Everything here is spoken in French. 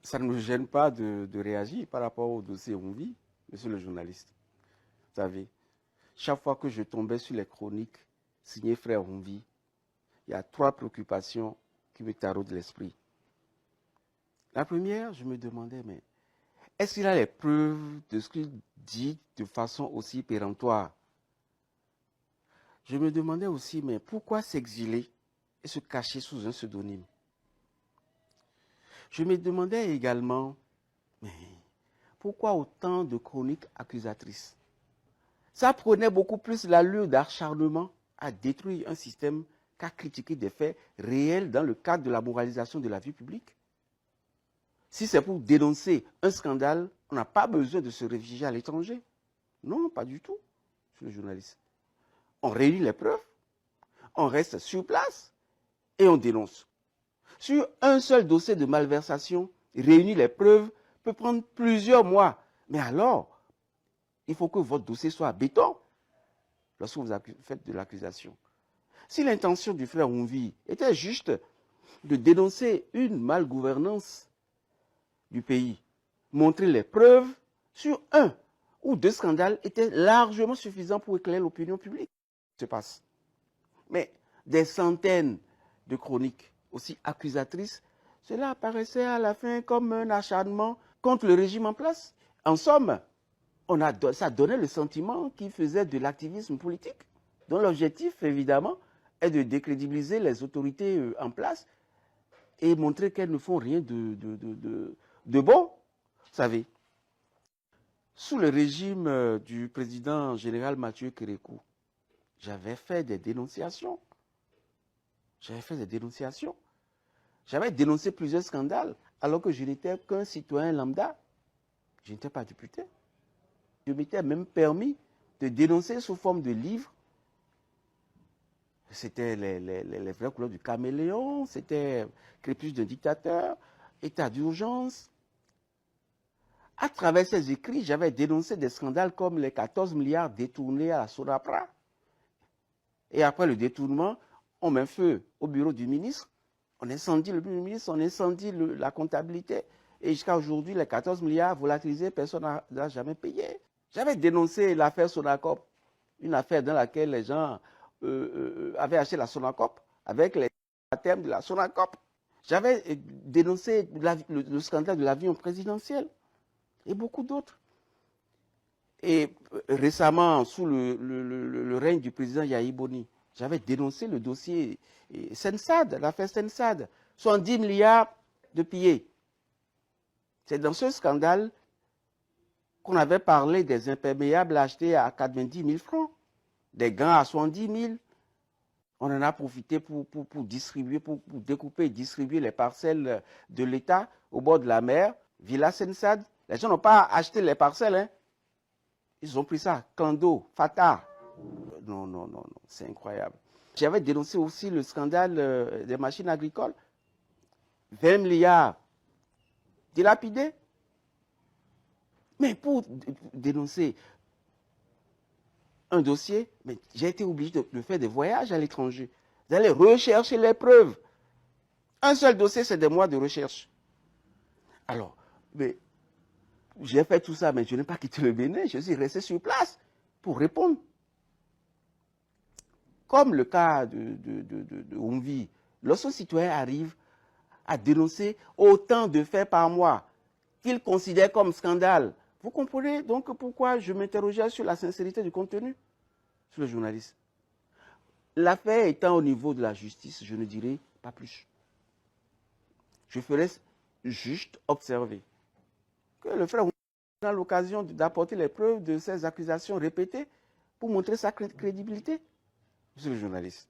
ça ne me gêne pas de réagir par rapport au dossier Rumvi, monsieur le journaliste. Vous savez, chaque fois que je tombais sur les chroniques signées Frère Rumvi, il y a 3 préoccupations qui me taraudent l'esprit. La première, je me demandais, mais est-ce qu'il a les preuves de ce qu'il dit de façon aussi péremptoire? Je me demandais aussi, mais pourquoi s'exiler et se cacher sous un pseudonyme? Je me demandais également, mais pourquoi autant de chroniques accusatrices? Ça prenait beaucoup plus l'allure d'acharnement à détruire un système qu'à critiquer des faits réels dans le cadre de la moralisation de la vie publique. Si c'est pour dénoncer un scandale, on n'a pas besoin de se réfugier à l'étranger. Non, pas du tout, monsieur le journaliste. On réunit les preuves, on reste sur place et on dénonce. Sur un seul dossier de malversation, réunir les preuves peut prendre plusieurs mois. Mais alors, il faut que votre dossier soit à béton lorsque vous faites de l'accusation. Si l'intention du frère Rumvi était juste de dénoncer une malgouvernance du pays, montrer les preuves sur un ou 2 scandales était largement suffisant pour éclairer l'opinion publique. Se passe. Mais des centaines de chroniques aussi accusatrices, cela apparaissait à la fin comme un acharnement contre le régime en place. En somme, ça donnait le sentiment qu'il faisait de l'activisme politique, dont l'objectif, évidemment, est de décrédibiliser les autorités en place et montrer qu'elles ne font rien de bon. Vous savez, sous le régime du président général Mathieu Kérékou, j'avais fait des dénonciations. J'avais dénoncé plusieurs scandales alors que je n'étais qu'un citoyen lambda. Je n'étais pas député. Je m'étais même permis de dénoncer sous forme de livres. C'était les vraies couleurs du caméléon, c'était Crépus d'un dictateur, état d'urgence. À travers ces écrits, j'avais dénoncé des scandales comme les 14 milliards détournés à la Sonapra. Et après le détournement, on met feu au bureau du ministre, on incendie le bureau du ministre, on incendie la comptabilité. Et jusqu'à aujourd'hui, les 14 milliards volatilisés, personne n'a jamais payé. J'avais dénoncé l'affaire Sonacop, une affaire dans laquelle les gens avaient acheté la Sonacop avec les termes de la Sonacop. J'avais dénoncé le scandale de l'avion présidentiel et beaucoup d'autres. Et récemment, sous le règne du président Yahi Boni, j'avais dénoncé le dossier Sensad, l'affaire Sensad, 70 milliards de pillés. C'est dans ce scandale qu'on avait parlé des imperméables achetés à 90 000 francs, des gants à 70 000. On en a profité pour distribuer, pour découper et distribuer les parcelles de l'État au bord de la mer, Villa Sensad. Les gens n'ont pas acheté les parcelles, hein. Ils ont pris ça, Kando, Fatah. Non, c'est incroyable. J'avais dénoncé aussi le scandale des machines agricoles. 20 milliards dilapidés. Mais pour dénoncer un dossier, j'ai été obligé de faire des voyages à l'étranger, d'aller rechercher les preuves. Un seul dossier, c'est des mois de recherche. Alors, mais j'ai fait tout ça, mais je n'ai pas quitté le Bénin, je suis resté sur place pour répondre. Comme le cas de Rumvi, lorsqu'un citoyen arrive à dénoncer autant de faits par mois qu'il considère comme scandale, vous comprenez donc pourquoi je m'interrogeais sur la sincérité du contenu sur le journaliste. L'affaire étant au niveau de la justice, je ne dirai pas plus. Je ferai juste observer que le frère a l'occasion d'apporter les preuves de ces accusations répétées pour montrer sa crédibilité. Monsieur le journaliste.